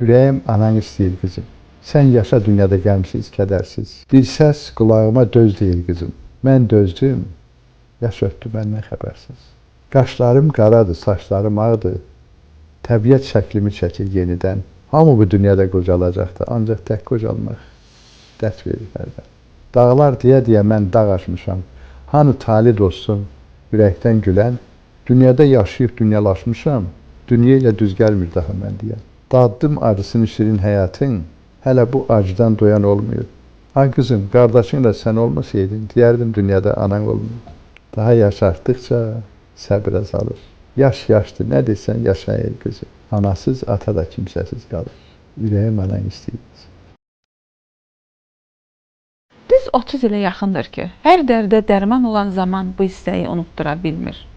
Ürəyim anan istəyir qızım. Sən yaşa dünyada gəlmişsiniz kədərsiz. Bir səs qulağıma döz deyir qızım. Mən dözdüm, yaş ötdü məndən xəbərsiz. Qaşlarım qaradır, saçlarım ağdır. Təbiət şəklimi çəkir yenidən. Hamı bu dünyada qocalacaqdır, ancaq tək qocalmaq dərd verir hərdən. Dağlar deyə mən dağ aşmışam. Hanı tali dostum, ürəkdən gülən. Dünyada yaşayıb dünyalaşmışam. Dünya ilə düz gəlmir daha mən deyən. Daddım acısını şirin həyatın, hələ bu acıdan doyan olmuyor. Ay qızım, qardaşınla sən olmasaydın, deyərdim dünyada anan olmuyor. Daha yaş artdıqca səbir azalır. Yaş yaşdır, nə desən yaşayır qızım. Anasız, ata da kimsəsiz qalır. Ürəyim anan istəyir. Düz 30 ilə yaxındır ki, hər dərdə dərman olan zaman bu istəyi unutdura bilmir.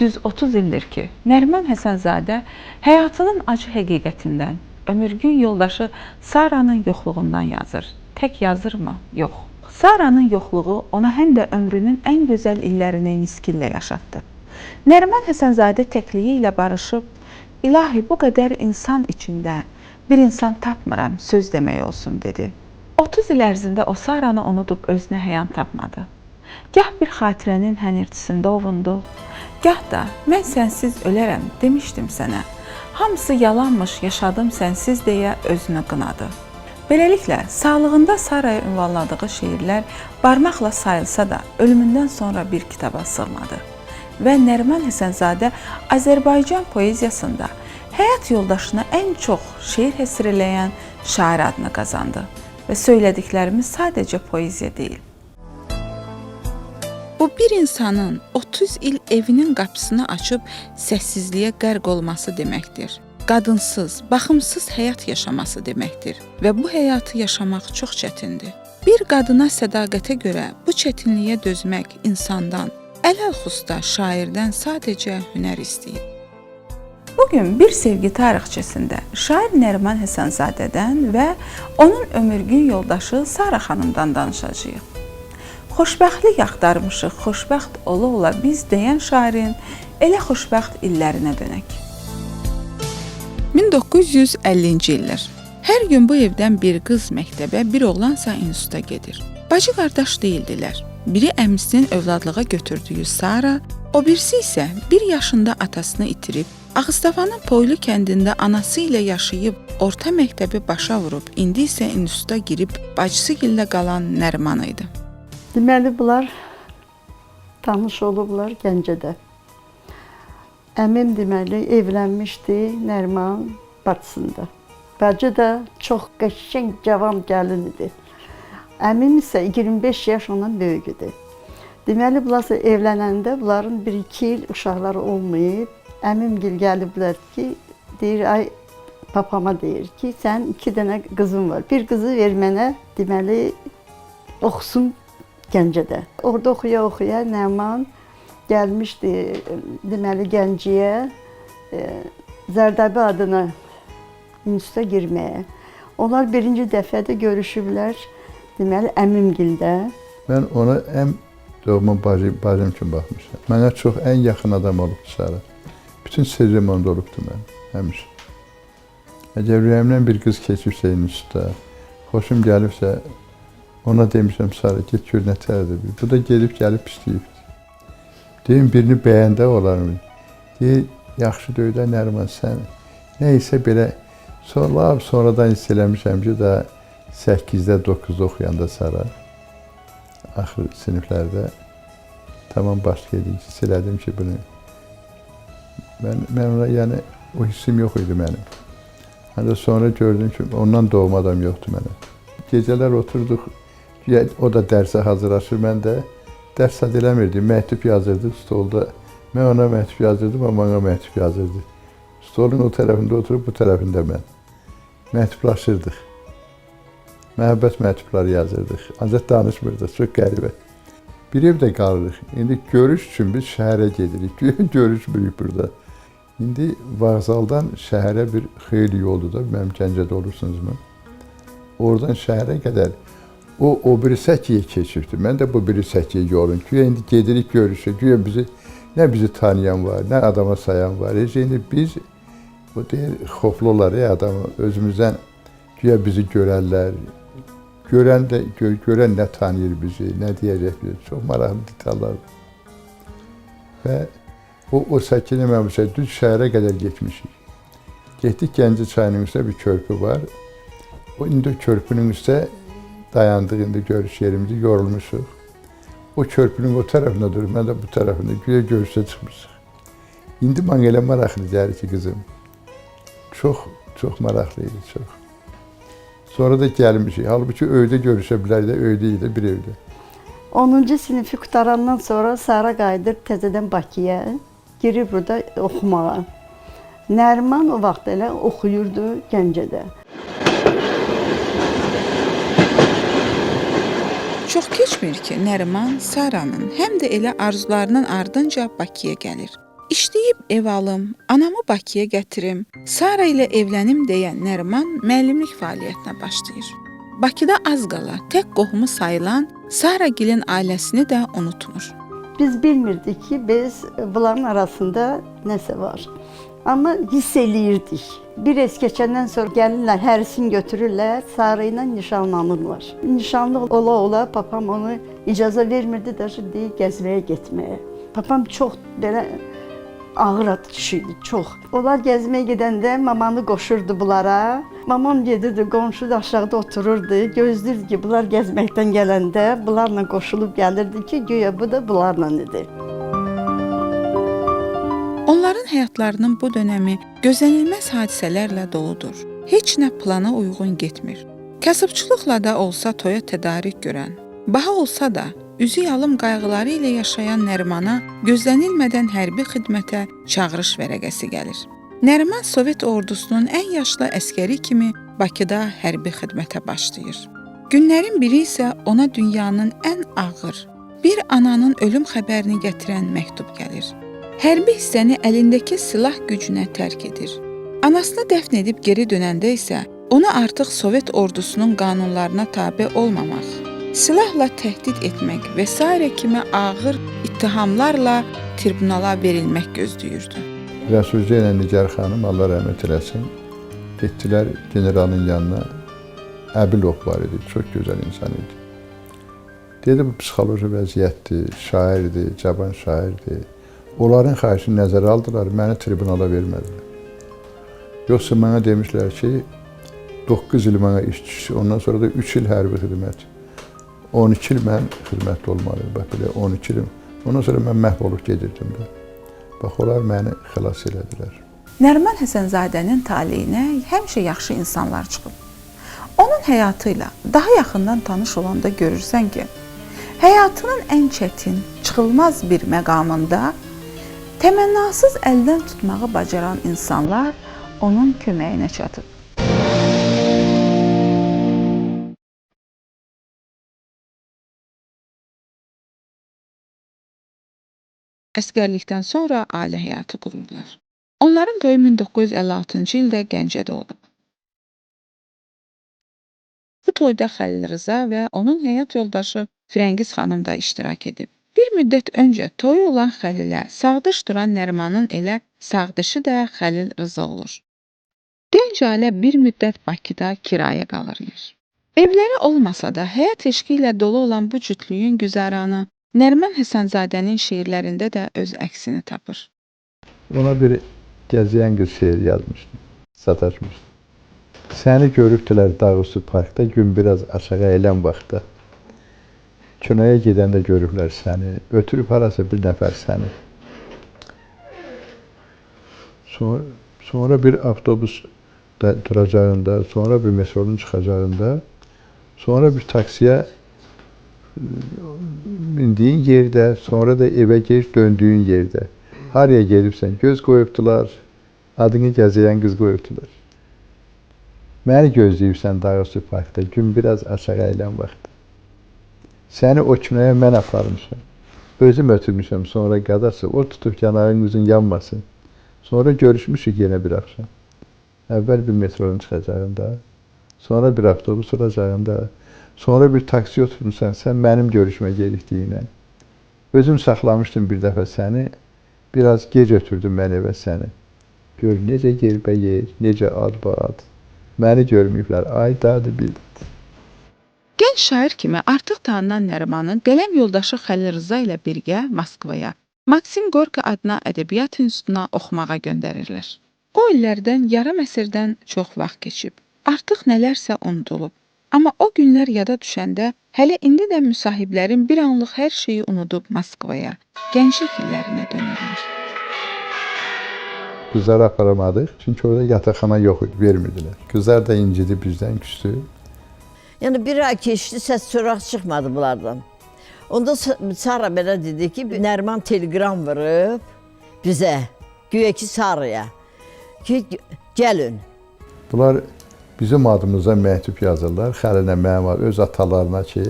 Düz 30 ildir ki, Nəriman Həsənzadə həyatının acı həqiqətindən, ömürgün yoldaşı Saranın yoxluğundan yazır. Tək yazırmı? Yox. Saranın yoxluğu ona həm də ömrünün ən gözəl illərini niskinlə yaşatdı. Nəriman Həsənzadə təkliyi ilə barışıb, ilahi bu qədər insan içində bir insan tapmıram, söz demək olsun dedi. 30 il ərzində o Saranı unudub özünə həyat tapmadı. Gah bir xatirənin hənirtisində ovundu, gah da mən sənsiz ölərəm demişdim sənə. Hamısı yalanmış, yaşadım sənsiz deyə özünü qınadı. Beləliklə, sağlığında Saraya ünvanladığı şeirlər barmaqla sayılsa da ölümündən sonra bir kitaba sığmadı. Və Nəriman Həsənzadə Azərbaycan poeziyasında həyat yoldaşına ən çox şeir həsr eləyən şair adını qazandı. Və söylədiklərimiz sadəcə poeziya deyil. Bu bir insanın 30 il evinin qapısını açıb səssizliyə qərq olması deməkdir. Qadınsız, baxımsız həyat yaşaması deməkdir və bu həyatı yaşamaq çox çətindir. Bir qadına sədaqətə görə bu çətinliyə dözmək insandan, ələlxüsusda şairdən sadəcə hünər istəyir. Bugün bir sevgi tarixçəsində şair Nəriman Həsənzadədən və onun ömürgün yoldaşı Sara xanımdan danışacağıq. Xoşbəxtlik axtarmışıq, xoşbəxt ola-ola biz deyən şairin elə xoşbəxt illərinə dönək. 1950-ci illər. Hər gün bu evdən bir qız məktəbə, bir oğlansa instituta gedir. Bacı qardaş deyildilər. Biri əmisinin övladlığa götürdüyü Sara, o birisi isə 1 yaşında atasını itirib, Ağstafanın Poylu kəndində anası ilə yaşayıb, orta məktəbi başa vurub, indi isə instituta girib, bacısı ilə qalan Nəriman idi. Deməli, bunlar tanış olublar Gəncədə. Əmim deməli evlənmişdi Nəriman bacısında. Bacı da çox qəşəng cavan gəlin idi. Əmim isə 25 yaş ondan böyük idi. Deməli, bunlar evlənəndə bunların 1-2 il uşaqları olmayıb. Əmimgil gəliblər ki, deyir, ay papama deyir ki, sən 2 dənə qızın var. Bir qızı ver mənə, deməli, oxusun Gəncədə. Orada oxuya-oxuya Nəriman gəlmişdi, deməli, Gəncəyə, Zərdəbi adına instituta girməyə. Onlar birinci dəfədə görüşüblər, deməli, əmimgildə. Mən ona ən doğma bacım kimi baxmışam. Mənə çox ən yaxın adam olubdu Sara. Bütün sirrim onda olubdu mən, həmişə. Əgər ürəyimdən bir qız keçibsə instituta, xoşum gəlibsə, ona demişəm, Sara, get gör nə tərdir. Bu da gedib gəlib istəyib. Deyim, birini bəyəndə olarmı? Deyir, yaxşı döydə Nəriman sən. Nəysə belə, sonradan hiss eləmişəm ki, da 8-də, 9-da oxuyanda Sara, axır siniflərdə tamam başqa edik, hiss elədim ki, bunu. Mən ona, yəni, o hissim yox idi mənim. Ancaq sonra gördüm ki, ondan doğma adam yoxdur mənə. Gecələr oturduq, o da dərsə hazırlaşır, mən də dərs sad eləmirdim, məktub yazırdıq stolda. Mən ona məktub yazırdım, amma ona məktub yazırdı. Stolun o tərəfində oturub, bu tərəfində mən. Məktublaşırdıq. Məhəbbət məktubları yazırdıq, ancaq danışmırdıq, çox qəribə. Bir evdə qalırıq. İndi görüş üçün biz şəhərə gedirik, görüşmürük burada. İndi vağzaldan şəhərə bir xeyli yoldur da, mənim Gəncədə olursunuzmu? Oradan şəhərə qədər o biri səkiyə keçibdir. Mən də bu biri səkiyə yolun. Güya indi gedirik görüşə, güya bizi, nə bizi tanıyan var, nə adama sayan var. Indi biz Bu deyir, xoflular ya adamı özümüzdən güya bizi görərlər. Görən nə tanıyır bizi, nə deyəcək bizi. Çox maraqlı detallar. Və o Səkinə məmursa düz şəhərə qədər getmişik. Getdik Gəncə çayının üstə bir körpü var. O indi körpünün üstə dayandıq, indi görüş yerimizi yorulmuşuq. O körpünün o tərəfində durur, mən də bu tərəfində güya görüşə çıxmışıq. İndi mənə elə maraqlı gəlir ki, qızım. Çox maraqlıydı, çox. Sonra da gəlmişik. Halbuki öydə görüşə bilərdi, öydə idi, bir evdə. 10-cu sinifi qutarandan sonra Sara qayıdır təzədən Bakıya, girir burada oxumağa. Nəriman o vaxt elə oxuyurdu Gəncədə. Çox keçmir ki, Nəriman Saranın həm də elə arzularının ardınca Bakıya gəlir. İşləyib ev alım, anamı Bakıya gətirim, Sara ilə evlənim deyən Nəriman müəllimlik fəaliyyətinə başlayır. Bakıda az qala tək qohumu sayılan Saragilin ailəsini də unutmur. Biz bilmirdik ki, bunların arasında nəsə var. Amma hiss eləyirdik. Bir ez keçəndən sonra gəlirlər, hərisini götürürlər, Sara ilə nişanlanırlar. Nişanlı ola-ola papam onu icazə vermirdi də deyir, gəzməyə getməyə. Papam çox belə ağır kişiydi, çox. Onlar gəzməyə gedəndə mamanı qoşurdu bunlara. Mamam gedirdi, qonşu aşağıda otururdu, gözləyirdi ki, bunlar gəzməkdən gələndə bunlarla qoşulub gəlirdi ki, güya bu da bunlarla idi. Onların həyatlarının bu dönəmi gözlənilməz hadisələrlə doludur. Heç nə plana uyğun getmir. Kasıbçılıqla da olsa toya tədarük görən, baha olsa da üzü yalım qayğıları ilə yaşayan Nərimana gözlənilmədən hərbi xidmətə çağırış vərəqəsi gəlir. Nəriman Sovet ordusunun ən yaşlı əskəri kimi Bakıda hərbi xidmətə başlayır. Günlərin biri isə ona dünyanın ən ağır, bir ananın ölüm xəbərini gətirən məktub gəlir. Hərbi hissəni əlindəki silah gücünə tərk edir. Anasını dəfn edib geri dönəndə isə onu artıq Sovet ordusunun qanunlarına tabe olmamaq, silahla təhdid etmək və s. kimi ağır ittihamlarla tribunala verilmək gözləyirdi. Rəsulcə ilə Nigar xanım, Allah rəhmət eləsin, getdilər generalın yanına. Əbilov var idi, çox gözəl insan idi. Dedi, bu psixoloji vəziyyətdir, şairdir, cavan şairdir. Onların xahişini nəzərə aldılar, məni tribunala vermədilər. Yoxsa mənə demişlər ki, 9 il mənə işçisi, ondan sonra da 3 il hərbi xidmət. 12 il mən xidmətdə olmalıyım, bax belə 12 ilim. Ondan sonra mən məhv olub gedirdim də. Bax, onlar məni xilas elədilər. Nəriman Həsənzadənin taleyinə həmişə yaxşı insanlar çıxıb. Onun həyatı ilə daha yaxından tanış olanda görürsən ki, həyatının ən çətin, çıxılmaz bir məqamında təmənnasız əldən tutmağı bacaran insanlar onun köməyinə çatıb. Əskərlikdən sonra ailə həyatı qururlar. Onların toyu 1956-cı ildə Gəncədə olub. Bu toyda Xəlil Rza və onun həyat yoldaşı Firəngiz xanım da iştirak edib. Bir müddət öncə toyu olan Xəlilə sağdış duran Nərimanın elə sağdışı da Xəlil Rza olur. Gənc ailə bir müddət Bakıda kirayə qalırlar. Evləri olmasa da həyat eşqi ilə dolu olan bu cütlüyün güzaranı Nəriman Həsənzadənin şeirlərində də öz əksini tapır. Ona bir gəzəyən qız şeir yazmışdım, sataşmışdım. Səni görübdülər dağüstü parkda, gün biraz aşağı eylən vaxtda. Kinoya gedəndə görüblər səni, ötürüb harasa bir nəfər səni. Sonra bir avtobus duracağında, sonra bir metronun çıxacağında, sonra bir taksiyə bindiyin yerdə, sonra da evə geri döndüyün yerdə. Haraya gelibsən, göz qoyubdular, adını gəzəyən qız qoyubdular. Məni gözləyibsən dağüstü parkda, gün biraz aşağı eylən vaxtda. Səni o kinoya mən aparmışam. Özüm ötürmüşəm sonra qadası, o tutub yanağın üzün yanmasın. Sonra görüşmüşük yenə bir axşam. Əvvəl bir metronun çıxacağında, sonra bir avtobus olacağında, sonra bir taksi oturmuşsan, sən mənim görüşmə gedikdiyinə. Özüm saxlamışdım bir dəfə səni, biraz gec ötürdüm mən evə səni. Gör necə yerbəyer, necə ad-bad. Məni görməyiblər, ay dadı bir. Gənc şair kimi artıq tanınan Nərimanın qələm yoldaşı Xəlil Rza ilə birgə Moskvaya, Maksim Gorki adına ədəbiyyat institutuna oxumağa göndərirlər. O illərdən yarım əsrdən çox vaxt keçib. Artıq nələrsə unudulub. Amma o günlər yada düşəndə hələ indi də müsahiblərin bir anlıq hər şeyi unudub Moskvaya, gənclik illərinə dönürlər. Qızları aparamadık çünkü orada yataqxana yox idi, vermirdilər. Qızlar da incidi bizdən küstü. Yəni bir ay keçdi, səs çörək çıxmadı bunlardan. Onda Sara belə dedi ki, Nəriman telegram vurub bizə, güya ki Saraya, ki gəlin. Bunlar bizim adımıza məktub yazırlar. Xəlinə mənim adım, öz atalarına ki,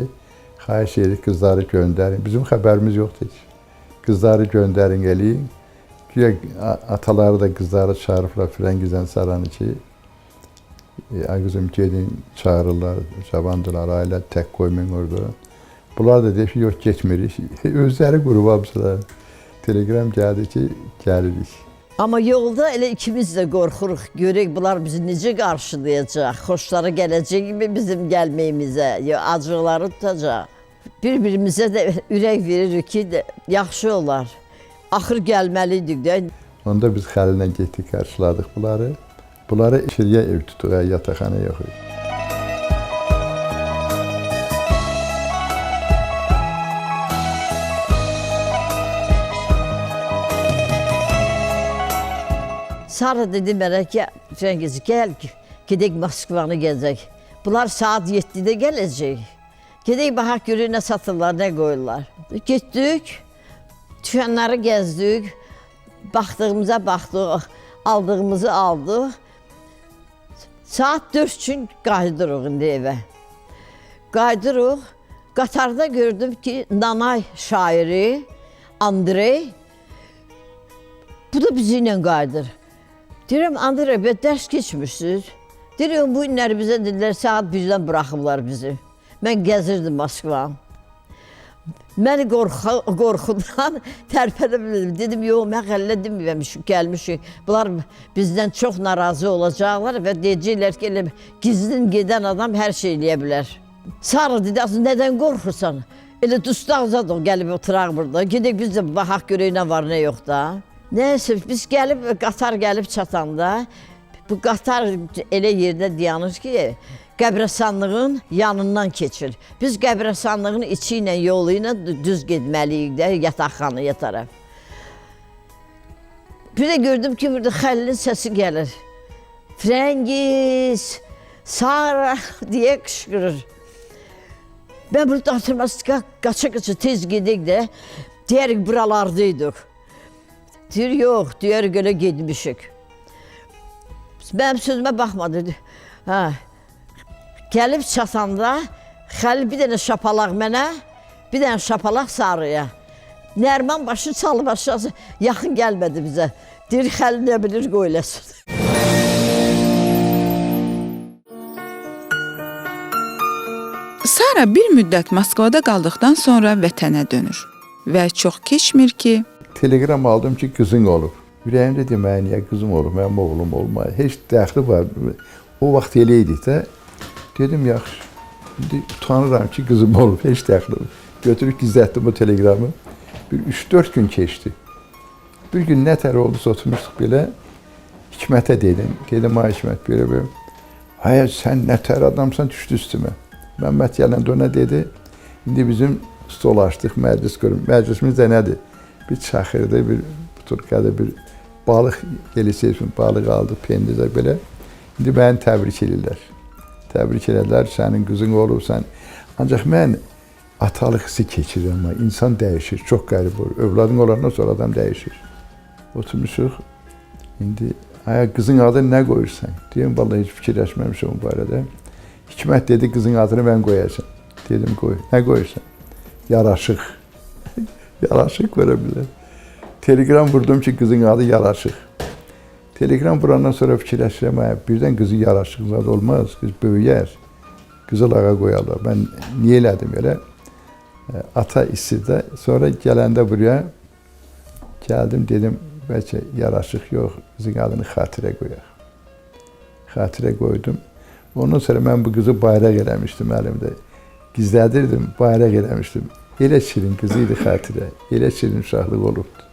xahiş edirik qızları göndərin. Bizim xəbərimiz yoxdur ki. Qızları göndərin eləyin. Güya ataları da qızları çağırıblar Firəngizdən Saranı ki, ay qızım gedin çağırırlar, cavandılar, ailə tək qoymayın orada. Bunlar da deyir ki, yox getmirik. Özləri qurub absılar. Telegram gəldi ki, gəlirik. Amma yolda elə ikimiz də qorxuruq, görək bunlar bizi necə qarşılayacaq, xoşları gələcək kimi bizim gəlməyimizə, acıqları tutacaq. Bir-birimizə də ürək veririk ki, yaxşı olar. Axır gəlməliydik də. Onda biz Xəlilə getdik, qarşıladıq bunları. Bunları içeriyə ev tutuq, yataqxana yox idi. Sara dedi mənə ki, Firəngiz, gəl, gedək Moskvanı gəzək. Bunlar saat 7-də gələcək. Gedək, baxaq görək, nə satırlar, nə qoyurlar. Getdik, düşənləri gəzdik, baxdığımıza baxdıq, aldığımızı aldıq. Saat 4 üçün qaydırıq indi evə. Qaydırıq, qatarda gördüm ki, Nanay şairi, Andrey, bu da bizi ilə qaydır. Deyirəm, Andrey, dərs keçmişsiniz. Deyirəm, bu günləri bizə dedilər, saat 1-dən buraxıblar bizi. Mən gəzirdim Moskva. Məni qorxudan tərpənəbildim. Dedim, yox, mən Xəlilə deməmişik, gəlmişik. Bunlar bizdən çox narazı olacaqlar və deyəcəklər ki, elə gizlin gedən adam hər şey eləyə bilər. Sara dedi, nədən qorxursan? Elə dustaqzadıq, gəlib oturaq burada. Gedək biz də baxaq görək nə var, nə yox da. Nəysə, biz gəlib, qatar gəlib çatanda, bu qatar elə yerdə dayanır ki, qəbrəstanlığın yanından keçir. Biz qəbrəstanlığın içi ilə, yolu ilə düz getməliyik də, yataqxanaya tərəf. Bir də gördüm ki, burada Xəlilin səsi gəlir. Firəngiz, Sara deyə qışqırır. Ben burada oturmasına qaça-qaça tez gedək də, deyərik buralardaydıq. Deyir, yox, deyərik öyle getmişik. Mənim sözümə baxmadı. Ha. Gəlib çatanda, Xəlil bir dənə şapalaq mənə, bir dənə şapalaq Sarıya. Nəriman başı çalıb aşağısı, yaxın gəlmədi bizə. Deyir, Xəlil nə bilir, qoyulasın. Sara bir müddət Moskvada qaldıqdan sonra vətənə dönür və çox keçmir ki, telegram aldım ki, qızın olub. Ürəyimdə deməyə, niyə qızım olub, mənim oğlum olmaya. Heç dəxli var. O vaxt elə idik də, dedim, yaxşı. İndi utanıram ki, qızım olub, heç dəxli var. Götürüb gizlətdim o telegramı. Bir 3-4 gün keçdi. Bir gün nətər oldusa oturmuşduq belə, Hikmətə dedim. Dedim, ay Hikmət, belə. Hayır, sən nətər adamsan, düşdü üstümə. Məmməd gələndə ona dedi, indi bizim stol açdıq, məclis görüm. Məclisimiz də nədir? Bir çaxırda, bir buturkada bir balıq yeliseysin, balıq aldıq, pendizə belə. İndi məni təbrik edirlər. Təbrik edirlər, sənin qızın olub, sən. Ancaq mən atalıq hissi keçirirəm, insan dəyişir, çox qərib olur. Övladın olandan sonra adam dəyişir. Oturmuşuq, indi qızın adını nə qoyursan? Deyim, vallahi heç fikirləşməmişəm bu barədə. Hikmət dedi, qızın adını mən qoyacam. Dedim, qoy. Nə qoyursan? Yaraşıq. Yaraşıq görə bilər. Telegram vurdum ki, qızın adı Yaraşıq. Telegram vurandan sonra fikirləşirəm, birdən qızı Yaraşıq adı olmaz, qız böyüyər. Qızıl ağa qoyarlar. Mən niyə elədim elə? Ata istidə. Sonra gələndə buraya gəldim, dedim, bəlkə yaraşıq yox, qızın adını xatirə qoyaq. Xatirə qoydum. Ondan sonra mən bu qızı bayraq eləmişdim əlimdə. Gizlədirdim, bayraq eləmişdim. Elə şirin qızı idi xatirə, elə şirin uşaqlıq olubdu.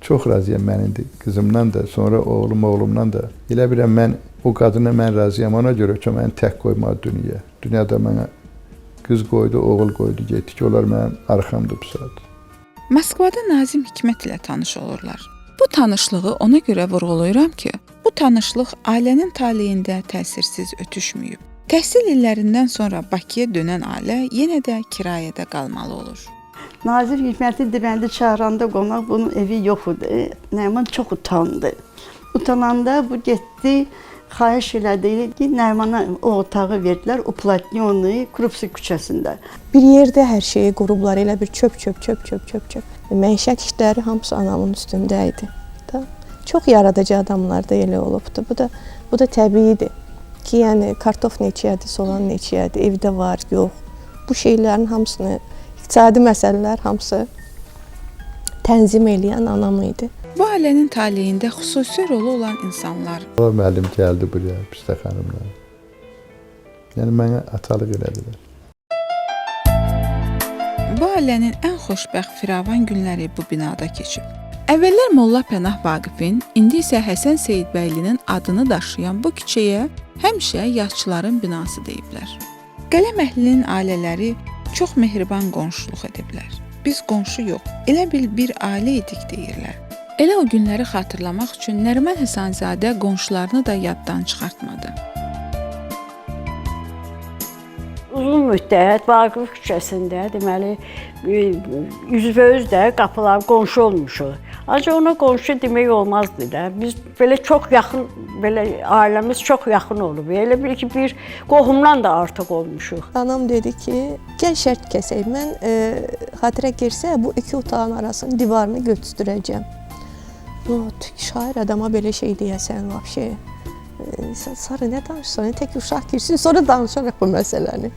Çox razıyam mən indi qızımdan da, sonra oğlumdan da. Elə biləm mən o qadına mən razıyam, ona görə ki, məni tək qoymadı dünyaya. Dünyada mənə qız qoydu, oğul qoydu, getdi ki, onlar mənim arxamda bu saat. Moskvada Nazim Hikmət ilə tanış olurlar. Bu tanışlığı ona görə vurğulayıram ki, bu tanışlıq ailənin taleyində təsirsiz ötüşməyib. Təhsil illərindən sonra Bakıya dönən ailə yenə də kirayədə qalmalı olur. Nazim Hikməti deməli çağıranda qonaq, bunun evi yox idi. Nəriman çox utandı. Utananda bu getdi, xahiş elədi ki, Nərimana o otağı verdilər, Uplatnyonu, Krupski küçəsində. Bir yerdə hər şeyi qurublar, elə bir çöp. Məişət işləri hamısı anamın üstündə idi. Çox yaradıcı adamlar da elə olubdu. Bu da təbiidir ki, yəni kartof neçəyədir, soğan neçəyədir, evdə var, yox. Bu şeylərin hamısını, iqtisadi məsələlər hamısı tənzim eləyən anam idi. Bu ailənin taleyində xüsusi rolu olan insanlar. O müəllim gəldi buraya, Pistə xanımla. Yəni mənə atalıq elədilər. Bu ailənin ən xoşbəxt firavan günləri bu binada keçib. Əvvəllər Molla Pənah Vaqifin, indi isə Həsən Seyidbəylinin adını daşıyan bu küçəyə həmişə yaşçıların binası deyiblər. Qələm əhlinin ailələri çox mehriban qonşuluq ediblər. Biz qonşu yox, elə bil bir ailə idik deyirlər. Elə o günləri xatırlamaq üçün Nəriman Həsənzadə qonşularını da yaddan çıxartmadı. Uzun müddət Vaqif küçəsində, deməli, üzbəüz də qapılar qonşu olmuşuq. Ancaq ona qonşu demək olmazdı da. Biz belə çox yaxın, belə ailəmiz çox yaxın olub. Elə bil ki, bir qohumdan da artıq olmuşuq. Anam dedi ki, gəl şərt kəsək, mən xatirə girsə bu iki otağın arasının divarını götürəcəm. Şair adama belə şey deyəsən, vəbşə. Sarı nə danışsan, tək uşaq girsin, sonra danışaraq bu məsələni.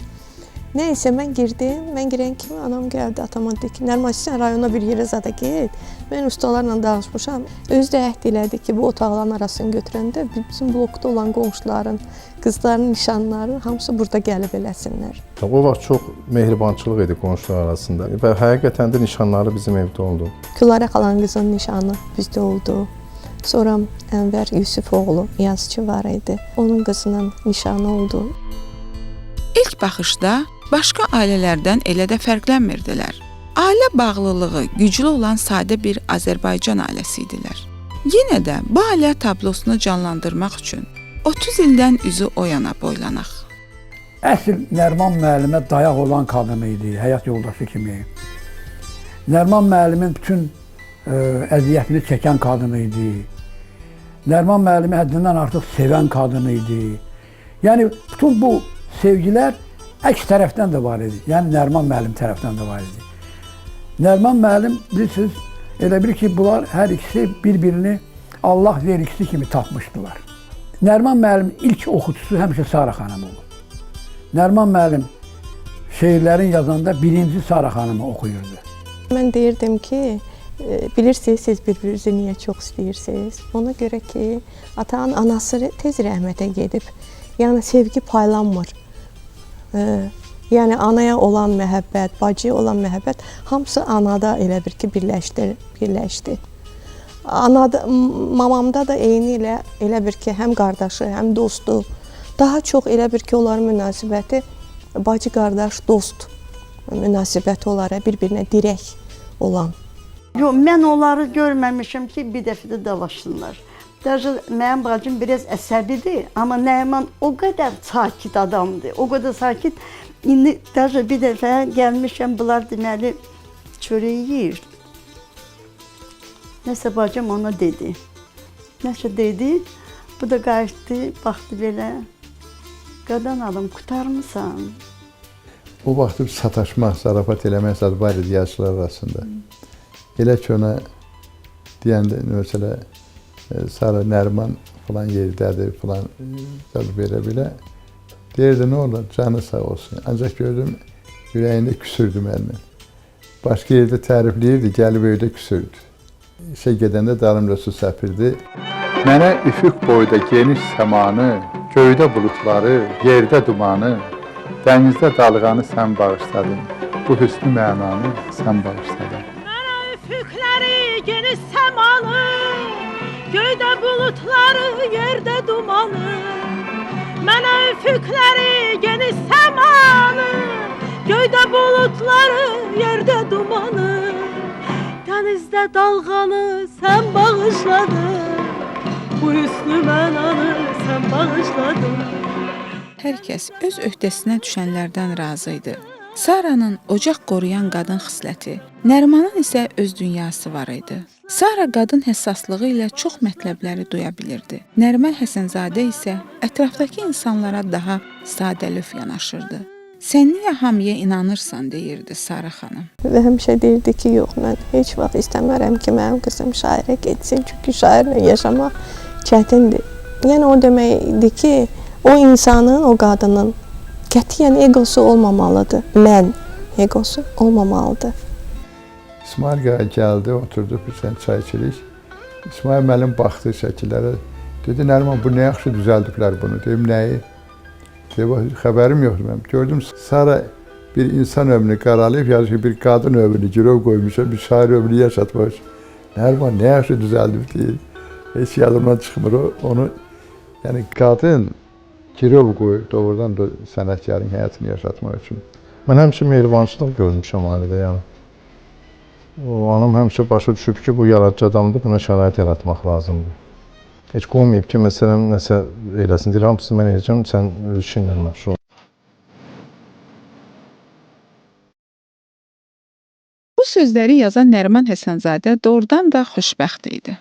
Nəysə, mən girdim, mən girən kimi anam gəldi, atama dedi ki, Nəriman, sən rayona bir yerə zada get, mən ustalarla danışmışam. Özü də əhd elədi ki, bu otaqların arasını götürəndə bizim blokda olan qonşuların, qızların nişanları hamısı burada gəlib eləsinlər. O vaxt çox mehribançılıq idi qonşular arasında və həqiqətən də nişanları bizim evdə oldu. Gülarə xalanın qızının nişanı bizdə oldu. Sonra Ənvər Yusuf oğlu, yazıcı var idi, onun qızının nişanı oldu. İlk baxışda başqa ailələrdən elə də fərqlənmirdilər. Ailə bağlılığı güclü olan sadə bir Azərbaycan ailəsi idilər. Yenə də bu ailə tablosunu canlandırmaq üçün 30 ildən üzü o yana boylanaq. Əsl Nəriman müəllimə dayaq olan qadın idi, həyat yoldaşı kimi. Nəriman müəllimin bütün əziyyətini çəkən qadın idi. Nəriman müəllimi həddindən artıq sevən qadın idi. Yəni, bütün bu sevgilər əks tərəfdən də var idi. Yəni, Nəriman müəllim tərəfdən də var idi. Nəriman müəllim, bilirsiniz, elə bir ki, bunlar hər ikisi bir-birini Allah vergisi kimi tapmışdılar. Nəriman müəllim ilk oxucusu həmişə Sara xanım olub. Nəriman müəllim şeirlərin yazanda birinci Sara xanımı oxuyurdu. Mən deyirdim ki, bilirsiniz, siz bir-birinizi niyə çox istəyirsiniz? Ona görə ki, atanın anası tez rəhmətə gedib. Yəni, sevgi paylanmır. Yəni, anaya olan məhəbbət, bacıya olan məhəbbət hamısı anada elə bir ki, birləşdi. Mamamda da eyni elə bir ki, həm qardaşı, həm dostu. Daha çox elə bir ki, onların münasibəti bacı, qardaş, dost münasibəti olaraq bir-birinə dirək olan. Yox, mən onları görməmişəm ki, bir dəfə də dalaşsınlar. Dəvəcə, mənim bacım biraz əsəbidir, amma Nəriman o qədər sakit adamdır, o qədər sakit. İndi dəvəcə bir dəfə gəlmişəm, bunlar deməli çörəyi yeyir. Nəsə bacım ona dedi. Nəsə dedi, bu da qayıtdı, baxdı belə. Qadan alım, qutarmısan? O vaxt sataşmaq, zarafat eləmək zad var idi yaşlılar arasında. Elə ki ona deyəndə, məsələ, Sara Nəriman falan yerdədir, falan belə. Deyirdi, nə olur, canı sağ olsun. Ancaq gördüm, ürəyində küsürdü məndən. Başqa yerdə tərifləyirdi, gəlib evdə küsürdü. işe gedəndə dalımca su səpirdi. Mənə üfüq boyda geniş səmanı, göydə bulutları, yerdə dumanı, dənizdə dalğanı sən bağışladın. Bu hüsnü mənanı sən bağışladın. Mənə üfüqləri, geniş səmanı, göydə bulutları, yerdə dumanı. Mənə üfüqləri, geniş səmanı, göydə bulutları, yerdə dumanı. Dənizdə dalğanı sən bağışladın. Bu hüsnü mənanı sən bağışladın. Hər kəs öz öhdəsinə düşənlərdən razı idi. Sara'nın ocaq qoruyan qadın xisləti, Nərimanın isə öz dünyası var idi. Sara qadın həssaslığı ilə çox mətləbləri duya bilirdi. Nəriman Həsənzadə isə ətrafdakı insanlara daha sadəlöv yanaşırdı. Sən niyə hamıya inanırsan, deyirdi Sara xanım. Və həmişə deyirdi ki, yox, mən heç vaxt istəmərəm ki, mənim qızım şairə getsin, çünki şairlə yaşamaq çətindir. Yəni o deməkdir ki, o insanın, o qadının qətiyyən egosu olmamalıdır. Mən egosu olmamalıdır. İsmail Qaya gəldi, oturdu, bir sən çay içirik. İsmail müəllim baxdı şəkillərə. Dedi, Nəriman, bu nə yaxşı düzəldiblər bunu. Dedim, nəyi? Dedi, xəbərim yoxdur mənim. Gördüm, Sara bir insan ömrünü qaralayıb, yazır ki, bir qadın ömrünü girov qoymuşam, bir şair ömrünü yaşatmış. Nəriman, nə yaxşı düzəldib deyir. Heç yadımdan çıxmır o. Onu, yəni qadın girov qoyur, doğrudan da sənətkarın həyatını yaşatmaq üçün. Mən həmişə mehribançılıq görmüşəm ailədə, yəni. O anam həmişə başa düşüb ki, bu yaradıcı adamdır, buna şərait yaratmaq lazımdır. Heç qoymayıb ki, məsələn, nəsə eləsin, deyir, hamısını mən edəcəm, sən öz işinlə məşğul ol. Bu sözləri yazan Nəriman Həsənzadə doğrudan da xoşbəxt idi.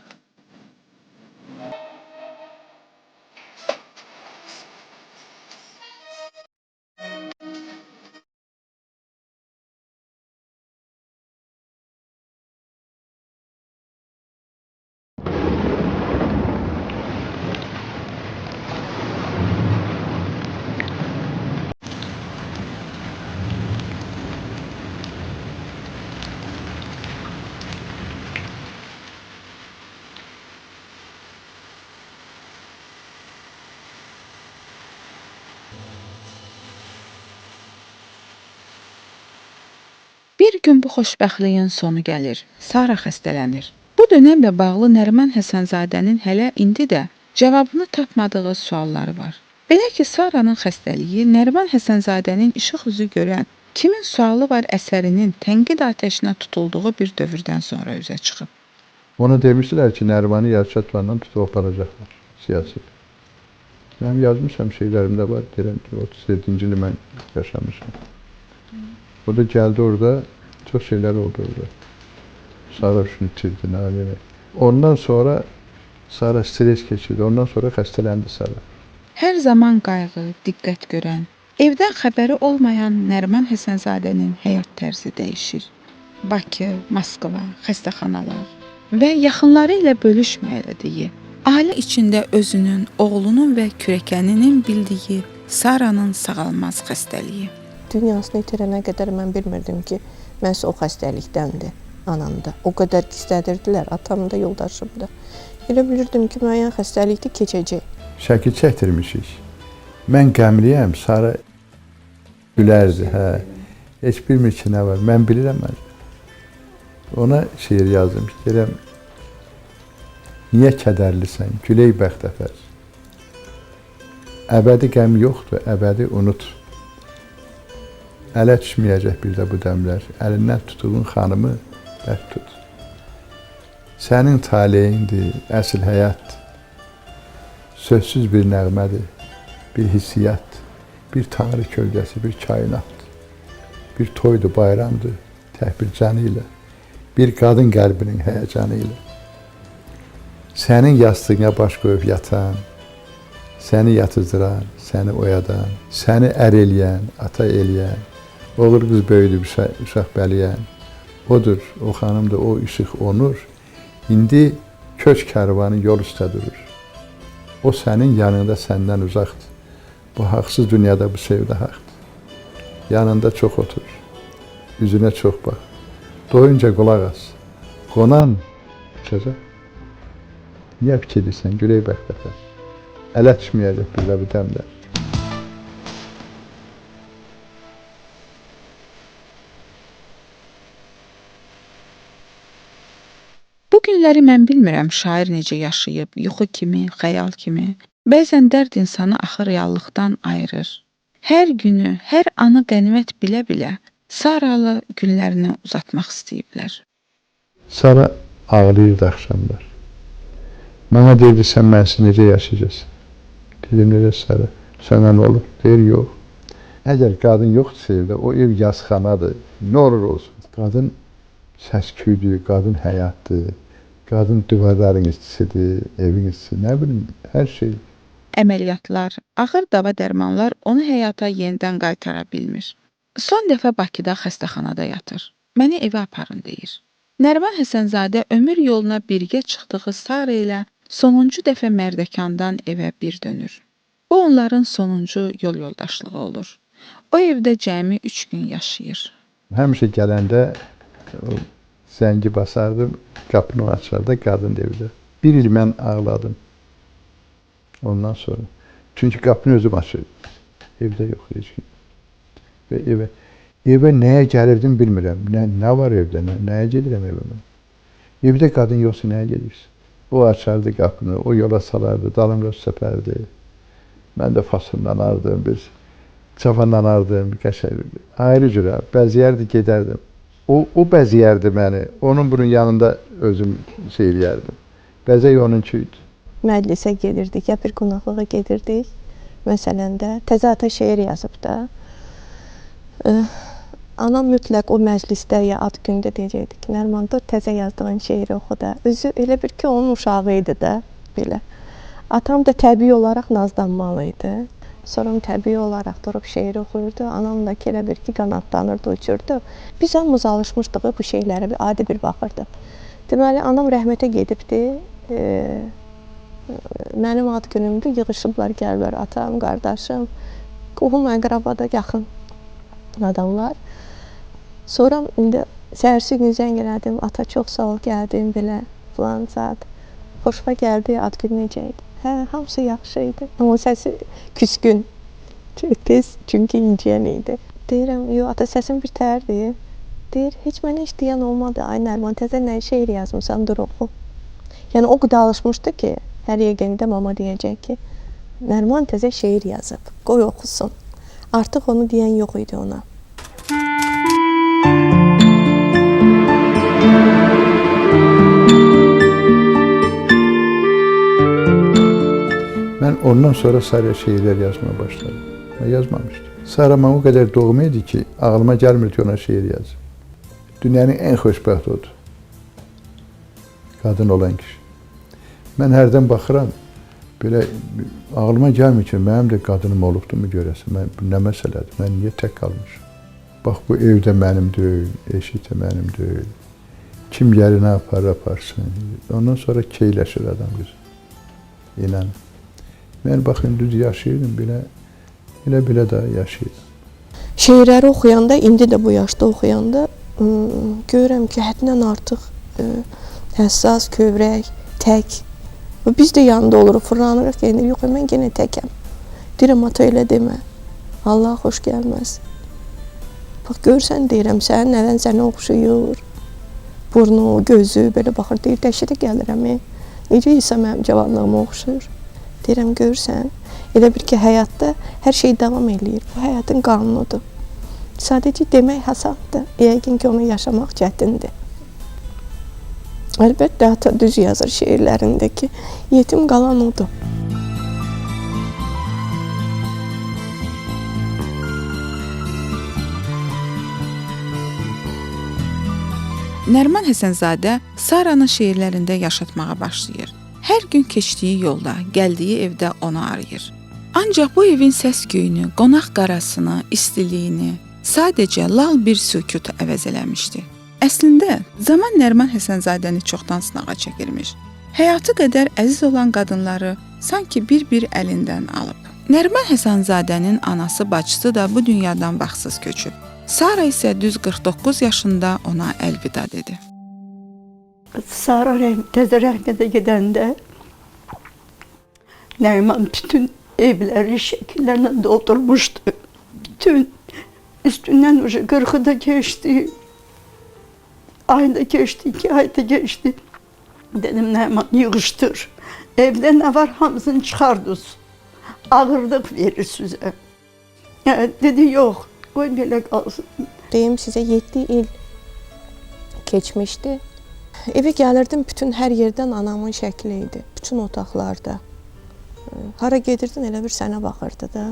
Bir gün bu xoşbəxtliyin sonu gəlir. Sara xəstələnir. Bu dönəmlə bağlı Nəriman Həsənzadənin hələ indi də cavabını tapmadığı sualları var. Belə ki, Sara'nın xəstəliyi Nəriman Həsənzadənin işıq üzü görən Kimin sualı var əsərinin tənqid atəşinə tutulduğu bir dövrdən sonra üzə çıxıb. Ona demişdilər ki, Nərimanı yazıçılarla tutub aparacaqlar, siyasi. Mən yazmışam, şeylərimdə var, deyirəm ki, 37-ci ili mən yaşamışam. O da gəldi orada, çox şeylər oldu orada. Sara şunu itirdi, nə demək. Ondan sonra Sara stres keçirdi, ondan sonra xəstələndi Sara. Hər zaman qayğı, diqqət görən, evdən xəbəri olmayan Nəriman Həsənzadənin həyat tərzi dəyişir. Bakı, Moskva, xəstəxanalar və yaxınları ilə bölüşməyədiyi, ailə içində özünün, oğlunun və kürəkəninin bildiyi Sara'nın sağalmaz xəstəliyi. Dünyasını itirənə qədər mən bilmirdim ki, məhz o xəstəlikdəndir anamda. O qədər gizlədirdilər, atam da, yoldaşım da. Elə bilirdim ki, müəyyən xəstəlikdir, keçəcək. Şəkil çəkdirmişik. Mən qəmliyəm, Sara gülərdi, hə. Heç bilmir ki, nə var, mən bilirəm mən. Ona şeir yazdım ki, deyirəm, niyə kədərlisən, güley bəxtəfər. Əbədi qəm yoxdur, əbədi unut. Ələ düşməyəcək bir də bu dəmlər, əlindən tutuğun xanımı bərk tut. Sənin taleyindir, əsl həyat, sözsüz bir nəğmədir, bir hissiyat, bir tanrı kölgəsi, bir kainat, bir toydur, bayramdır, təhbir canı ilə, bir qadın qəlbinin həyəcanı ilə. Sənin yastığına baş qoyub yatan, səni yatızdıran, səni oyadan, səni ər eləyən, ata eləyən, olur qız böyüdü, uşaq bəliyən, odur, o xanımdır, o işıq, o nur. İndi köç kərvanı yol üstə durur. O sənin yanında səndən uzaqdır. Bu haqsız dünyada bu sevdə haqdır. Yanında çox otur, üzünə çox bax. Doyunca qulaq as. Qonan Uçacaq. Niyə fikirdirsən? Görək bədbəxtə. Ələ düşməyəcək bizə bu dəmdə. Bu günləri mən bilmirəm şair necə yaşayıb, yuxu kimi, xəyal kimi. Bəzən dərd insanı axı reallıqdan ayırır. Hər günü, hər anı qənimət bilə-bilə Saralı günlərini uzatmaq istəyiblər. Sara ağlayırdı axşamlar. Mənə deyirdi, sən mənsiz necə yaşayacaqsın? Dedim, necə Sara? Sənə nə olur? Deyir, yox. Əgər qadın yoxdursa evdə, o ev yazxanadır. Nə olur olsun? Qadın səs-küydür, qadın həyatdır, qadın divarların işçisidir, evin işçisi, nə bilim, hər şey. Əməliyyatlar, ağır dava dərmanlar onu həyata yenidən qaytara bilmir. Son dəfə Bakıda xəstəxanada yatır. Məni evə aparın deyir. Nəriman Həsənzadə ömür yoluna birgə çıxdığı Sara ilə sonuncu dəfə Mərdəkandan evə bir dönür. Bu onların sonuncu yol yoldaşlığı olur. O evdə cəmi 3 gün yaşayır. Həmişə gələndə zəngi basardım, qapını açardı, qadın evdə. Bir il mən ağladım. Ondan sonra. Çünki qapını özüm açırdım. Evdə yox heç kim. Və evə nəyə gəlirdim bilmirəm. Nə var evdə, nəyə gedirəm evə mən. Evdə qadın yoxsa nəyə gedirsən? O açardı qapını, o yola salardı, dalımda səpərdi. Mən də fasıllanardım, bir çapanlanardım, ayrı cürə, bəziyərdi, gedərdim. O bəziyərdi məni, onun bunun yanında özüm eləyərdim. Bəzək onunki idi. Məclisə gedirdik, ya bir qonaqlığa gedirdik. Məsələn də təzə ata şeir yazıb da. Anam mütləq o məclisdə ya ad gündə deyəcəkdi ki, Nəriman, dur təzə yazdığın şeiri oxu da. Özü elə bir ki, onun uşağı idi da, belə. Atam da təbii olaraq nazlanmalı idi. Sonra təbii olaraq durub şeir oxuyurdu. Anam da elə bir ki, qanadlanırdı, uçurdu. Biz hamımız alışmışdıq bu şeylərə, adi bir baxırdı. Deməli, anam rəhmətə gedibdi. Mənim ad günümdür, yığışıblar, gəlirlər atam, qardaşım, qohum əqrabada yaxın adamlar. Sonra indi səhərsi gün zəng elədim, ata çox sağ ol, gəldim belə filan saat. Xoşuma gəldi, ad gün necə idi? Hə, hamısı yaxşı idi. Amma səsi küskün, tez, çünki inciyən idi. Deyirəm, yox, ata səsim bir tərdir. Deyir, heç mənə heç deyən olmadı. Ay Nəriman, təzə nə şeir yazmışsan, dur oxu. Yəni o qədər alışmışdı ki, hər yegəndə mama deyəcək ki, Nəriman təzə şeir yazıb, qoy oxusun. Artıq onu deyən yox idi ona. Mən ondan sonra Saraya şeirlər yazmaya başladım. Mən yazmamışdım. Sara mən o qədər doğma idi ki, ağlıma gəlmirdi ki, ona şeir yazım. Dünyanın ən xoşbəxt odur. Qadın olan kişi. Mən hərdən baxıram, belə ağlıma gəlmir ki, mənim də qadınım olubdur mu görəsin, bu nə məsələdir, mən niyə tək qalmışım? Bax, bu evdə mənim deyil, eşik də mənim deyil. Kim yerinə aparsın. Ondan sonra keyləşir adam qızı. İnanın. Mən baxın, düz yaşayırdım, belə də yaşayırdım. Şeirləri oxuyanda, indi də bu yaşda oxuyanda görürəm ki, həddindən artıq həssas, kövrək, tək. Biz də yanında oluruq, fırlanırıq, yox, mən yenə təkəm. Deyirəm, ata elə demə, Allah xoş gəlməz. Bax, görsən deyirəm, sənin nəvən sənə oxşuyur. Burnu, gözü, belə baxır, deyir, dəhşətə gəlirəm. Necə isə mənim cavanlığıma oxşuyur. Deyirəm, görsən, elə bir ki, həyatda hər şey davam eləyir. Bu həyatın qanunudur. Sadəcə demək asandır, yəqin ki, onu yaşamaq çətindir. Əlbəttə, ata düz yazır şeirlərində ki, yetim qalan odur. Nəriman Həsənzadə Saranı şeirlərində yaşatmağa başlayır. Hər gün keçdiyi yolda, gəldiyi evdə onu arayır. Ancaq bu evin səs-küyünü, qonaq qarasını, istiliyini sadəcə lal bir sükut əvəz eləmişdi. Əslində, zaman Nəriman Həsənzadəni çoxdan sınağa çəkilmiş. Həyatı qədər əziz olan qadınları sanki bir-bir əlindən alıb. Nəriman Həsənzadənin anası, bacısı da bu dünyadan vaxtsız köçüb. Sara isə düz 49 yaşında ona əlvida dedi. Sara təzə rəhmətə gedəndə Nəriman bütün evləri şəkillərlə doldurmuşdu. Bütün üstündən 40'ı da geçti. Ayda geçti, 2 ayda geçti. Dedim Nəriman yığışdır. Evdə nə var hamısını çıxardınız. Ağırlıq verir sizə. Dedi yox, qoy belə qalsın. Deyim sizə 7 il keçmişdi. Evə gəlirdim, bütün hər yerdən anamın şəkli idi. Bütün otaqlarda. Hara gedirdin elə bir sənə baxırdı da.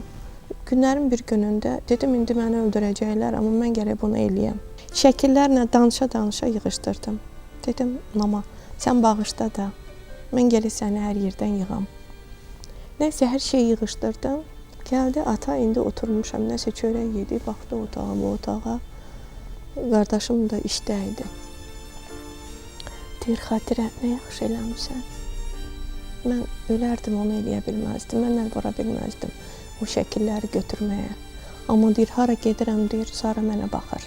Günlərin bir günündə dedim, indi məni öldürəcəklər, amma mən gərək bunu eləyəm. Şəkillərlə danışa-danışa yığışdırdım. Dedim, mama, sən bağışla da, mən gəlib səni hər yerdən yığam. Nəysə, hər şeyi yığışdırdım. Gəldi, ata indi oturmuşam, nəsə çörək yedi, baxdı otağa, bu otağa. Qardaşım da işdə idi. Deyir, Xatirə, nə yaxşı eləmişsən? Mən ölərdim, onu eləyə bilməzdim, mən əl vura bilməzdim o şəkilləri götürməyə. Amma deyir, hara gedirəm, deyir, Sara mənə baxır.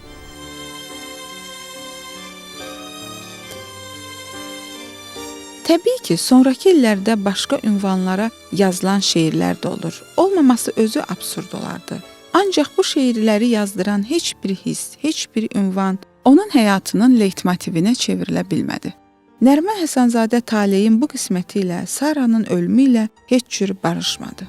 Təbii ki, sonrakı illərdə başqa ünvanlara yazılan şeirlər də olur. Olmaması özü absurd olardı. Ancaq bu şeirləri yazdıran heç bir hiss, heç bir ünvan onun həyatının leytmotivinə çevrilə bilmədi. Nəriman Həsənzadə taleyin bu qisməti ilə, Saranın ölümü ilə heç cür barışmadı.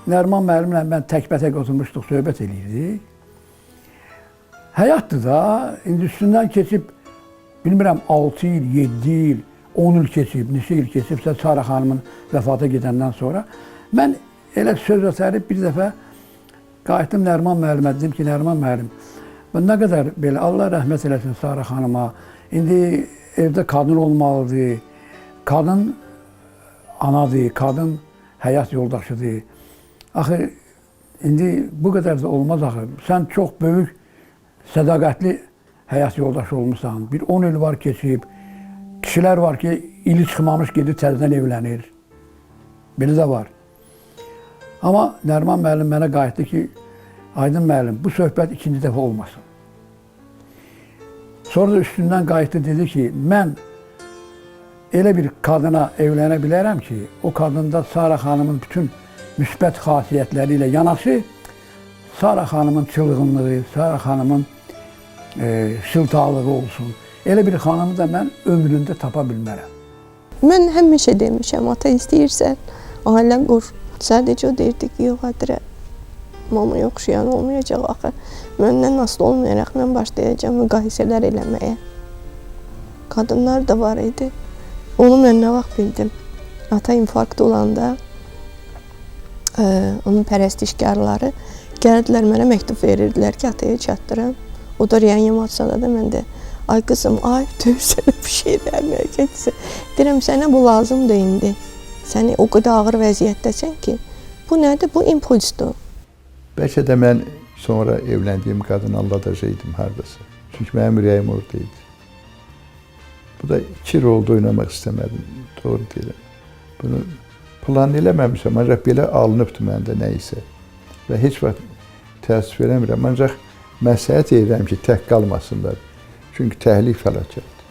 Nəriman müəllimlə mən təkbətək oturmuşduq, söhbət eləyirdik. Həyatdır da, indi üstündən keçib, bilmirəm 6 il, 7 il, 10 il keçib, neçə il keçibsə Sara xanımın vəfata gedəndən sonra mən elə söz ötərib bir dəfə qayıtdım Nəriman müəllimə, dedim ki, Nəriman müəllim, mən nə qədər belə, Allah rəhmət eləsin Sara xanıma, indi evdə qadın olmalıdır, qadın anadır, qadın həyat yoldaşıdır. Axı, indi bu qədər də olmaz axı, sən çox böyük, sədaqətli həyat yoldaşı olmuşsan, bir 10 il var keçib, kişilər var ki, ili çıxmamış gedib təzədən evlənir. Belə də var. Amma Nəriman müəllim mənə qayıtdı ki, Aydın müəllim, bu söhbət ikinci dəfə olmasın. Sonra da üstündən qayıtdı, dedi ki, mən elə bir qadına evlənə bilərəm ki, o qadında Sara xanımın bütün müsbət xasiyyətləri ilə yanaşı, Sara xanımın çılğınlığı, Sara xanımın şıltalığı olsun. Elə bir xanımı da mən ömründə tapa bilmərəm. Mən həmişə demişəm, ata istəyirsən, ailə qur. Sadəcə o deyirdi ki, yox, Xatirə, mamaya oxşayan olmayacaq axı. Məndən asılı olmayaraq mən başlayacağam müqayisələr eləməyə. Qadınlar da var idi. Onu mən nə vaxt bildim. Ata infarkt olanda onun pərəstişkarları gəldilər mənə məktub verirdilər ki, ataya çatdırım. O da reanimasiyada da mən də, ay qızım, ay dövsənə bir şeylər nə getsə. Deyirəm, sənə bu lazımdır indi. Səni o qədər ağır vəziyyətdəsən ki, bu nədir? Bu impulsdur. Bəlkə də mən sonra evləndiyim qadını aldadacaqdım hardasa. Çünki mənim ürəyim oradaydı. Bu da 2 rolda oynamaq istəmədim, doğru deyirəm. Bunu plan eləməmişəm, ancaq belə alınıbdır məndə nə isə. Və heç vaxt təəssüf eləmirəm, ancaq məsləhət edirəm ki, tək qalmasınlar. Çünki təhlük fəlakətdir.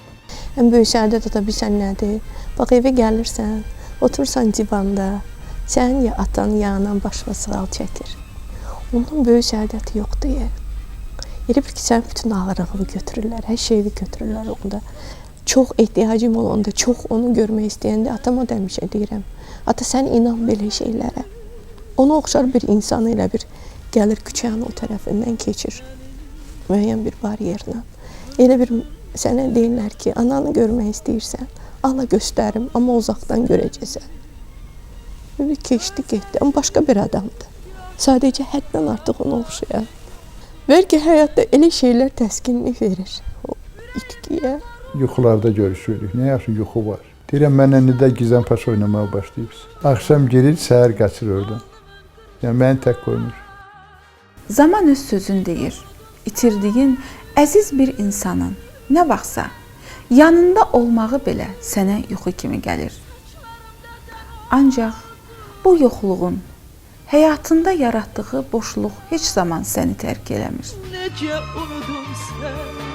Ən böyük səadət ata bilsən nədir? Bax, evə gəlirsən, otursan divanda, sənin ya atan, ya anan başına sığal çəkir. Ondan böyük səadəti yoxdur ya. Elə bil ki, sən bütün ağırlığını götürürlər, hər şeyini götürürlər onda. Çox ehtiyacım olanda, çox onu görmək istəyəndə atama demişə deyirəm. Ata, sən inan belə şeylərə. Ona oxşar bir insan elə bir gəlir küçənin o tərəfindən keçir. Müəyyən bir bariyerlə. Elə bir sənə deyirlər ki, ananı görmək istəyirsən, Allah göstərim, amma uzaqdan görəcəksən. Böyle keçdi, getdi, amma başqa bir adamdır. Sadəcə həddən artıq ona oxşayan. Bəlkə həyatda elə şeylər təskinlik verir o itkiyə. Yuxularda görüşürük, nə yaxşı yuxu var. Deyirəm, mənə nidə gizən paş oynamağa başlayıbsın. Axşam girir, səhər qaçır oradan. Yəni, məni tək qoymur. Zaman öz sözün deyir. İtirdiyin əziz bir insanın nə vaxtsa yanında olmağı belə sənə yuxu kimi gəlir. Ancaq bu yoxluğun həyatında yaratdığı boşluq heç zaman səni tərk eləmir. Necə unudum sən